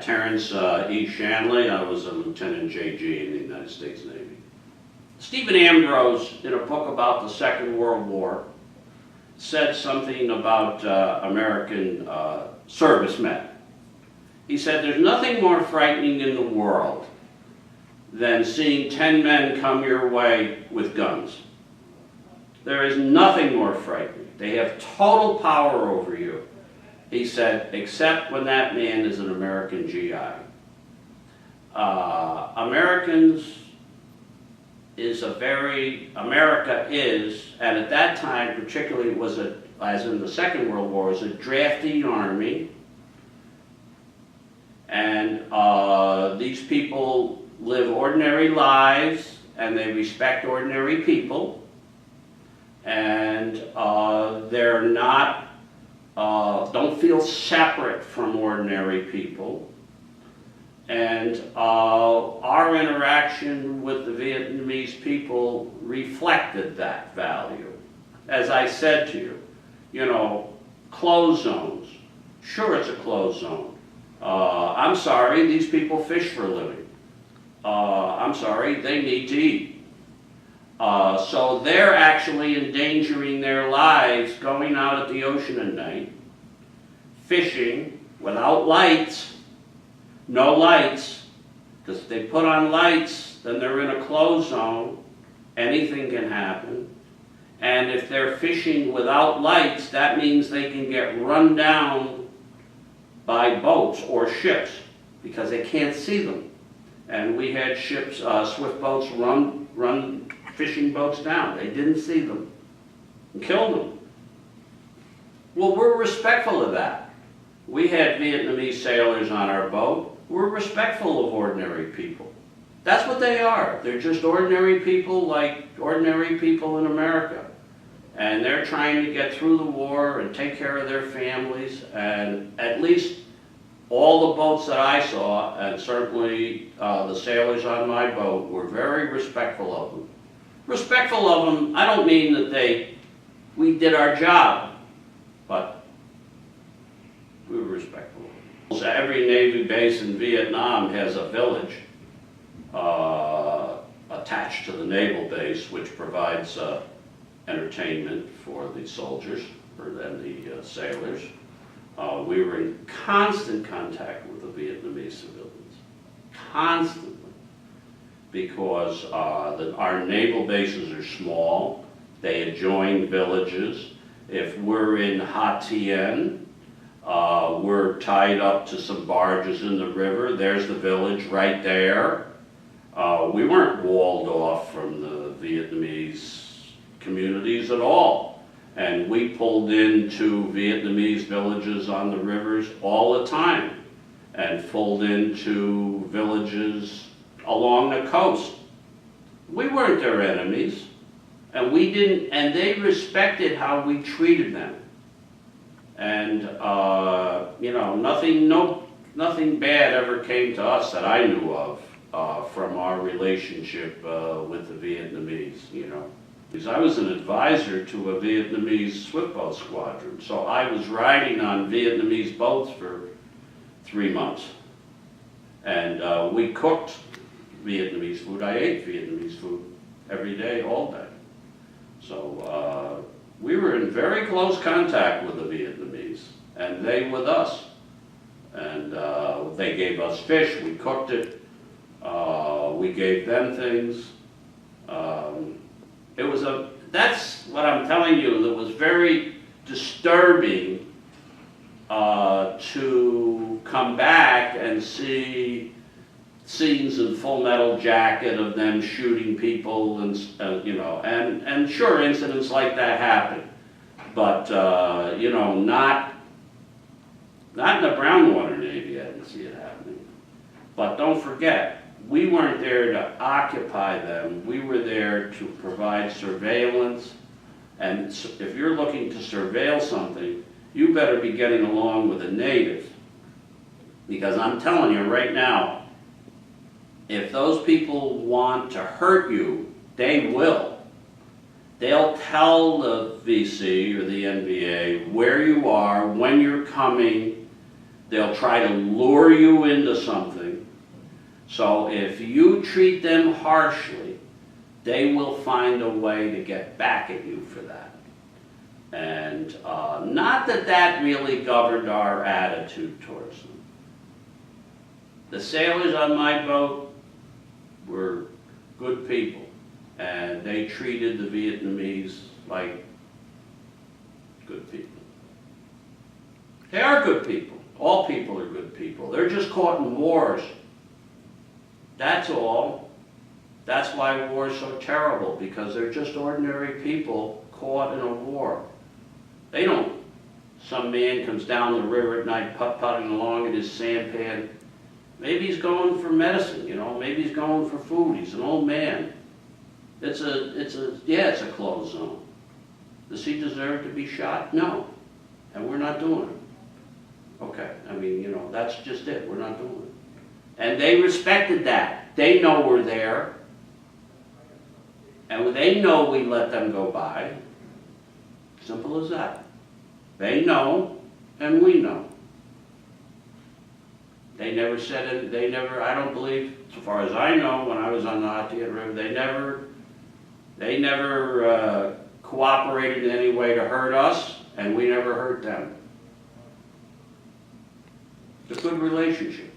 Terence Shanley. I was a Lieutenant JG in the United States Navy. Stephen Ambrose, in a book about the Second World War, said something about American servicemen. He said, "There's nothing more frightening in the world than seeing 10 men come your way with guns. There is nothing more frightening. They have total power over you." He said, except when that man is an American GI. America is, and at that time particularly it was, as in the Second World War, was a drafty army. And these people live ordinary lives and they respect ordinary people. And they're not, don't feel separate from ordinary people. And our interaction with the Vietnamese people reflected that value. As I said to you, you know, closed zones. Sure, it's a closed zone. I'm sorry, these people fish for a living. I'm sorry, they need to eat. So they're actually endangering their lives going out at the ocean at night, fishing without lights, no lights, because if they put on lights, then they're in a closed zone, anything can happen. And if they're fishing without lights, that means they can get run down by boats or ships, because they can't see them. And we had ships, swift boats run fishing boats down. They didn't see them and killed them. Well, we're respectful of that. We had Vietnamese sailors on our boat. We're respectful of ordinary people. That's what they are. They're just ordinary people like ordinary people in America. And they're trying to get through the war and take care of their families. And at least all the boats that I saw, and certainly the sailors on my boat, were very respectful of them. Respectful of them, I don't mean that we did our job, but we were respectful of them. Every Navy base in Vietnam has a village attached to the naval base, which provides entertainment for the soldiers and the sailors. We were in constant contact with the Vietnamese civilians, constantly. Because our naval bases are small, they adjoin villages. If we're in Ha Tien, we're tied up to some barges in the river. There's the village right there. We weren't walled off from the Vietnamese communities at all. And we pulled into Vietnamese villages on the rivers all the time, and pulled into villages along the coast. We weren't their enemies, and we didn't, and they respected how we treated them. And you know, nothing bad ever came to us that I knew of from our relationship with the Vietnamese. You know, because I was an advisor to a Vietnamese swift boat squadron, so I was riding on Vietnamese boats for 3 months, and we cooked Vietnamese food. I ate Vietnamese food every day, all day. So we were in very close contact with the Vietnamese, and they with us. And they gave us fish, we cooked it, we gave them things. That's what I'm telling you, that was very disturbing to come back and see scenes in Full Metal Jacket of them shooting people, and you know, and sure, incidents like that happen, but you know, not in the Brownwater Navy. I didn't see it happening. But don't forget, we weren't there to occupy them. We were there to provide surveillance, and if you're looking to surveil something, you better be getting along with a native, because I'm telling you right now, if those people want to hurt you, they will. They'll tell the VC or the NBA where you are, when you're coming, They'll try to lure you into something. So if you treat them harshly, they will find a way to get back at you for that. And not that that really governed our attitude towards them. The sailors on my boat were good people, and they treated the Vietnamese like good people. They are good people. All people are good people. They're just caught in wars. That's all. That's why war is so terrible, because they're just ordinary people caught in a war. They don't, some man comes down the river at night putt-putting along in his sampan. Maybe he's going for medicine, you know, maybe he's going for food. He's an old man. It's a closed zone. Does he deserve to be shot? No. And we're not doing it. Okay, I mean, you know, that's just it. We're not doing it. And they respected that. They know we're there. And they know we let them go by. Simple as that. They know, and we know. They never said it, they never, I don't believe, so far as I know, when I was on the Hatia River, they never cooperated in any way to hurt us, and we never hurt them. It's a good relationship.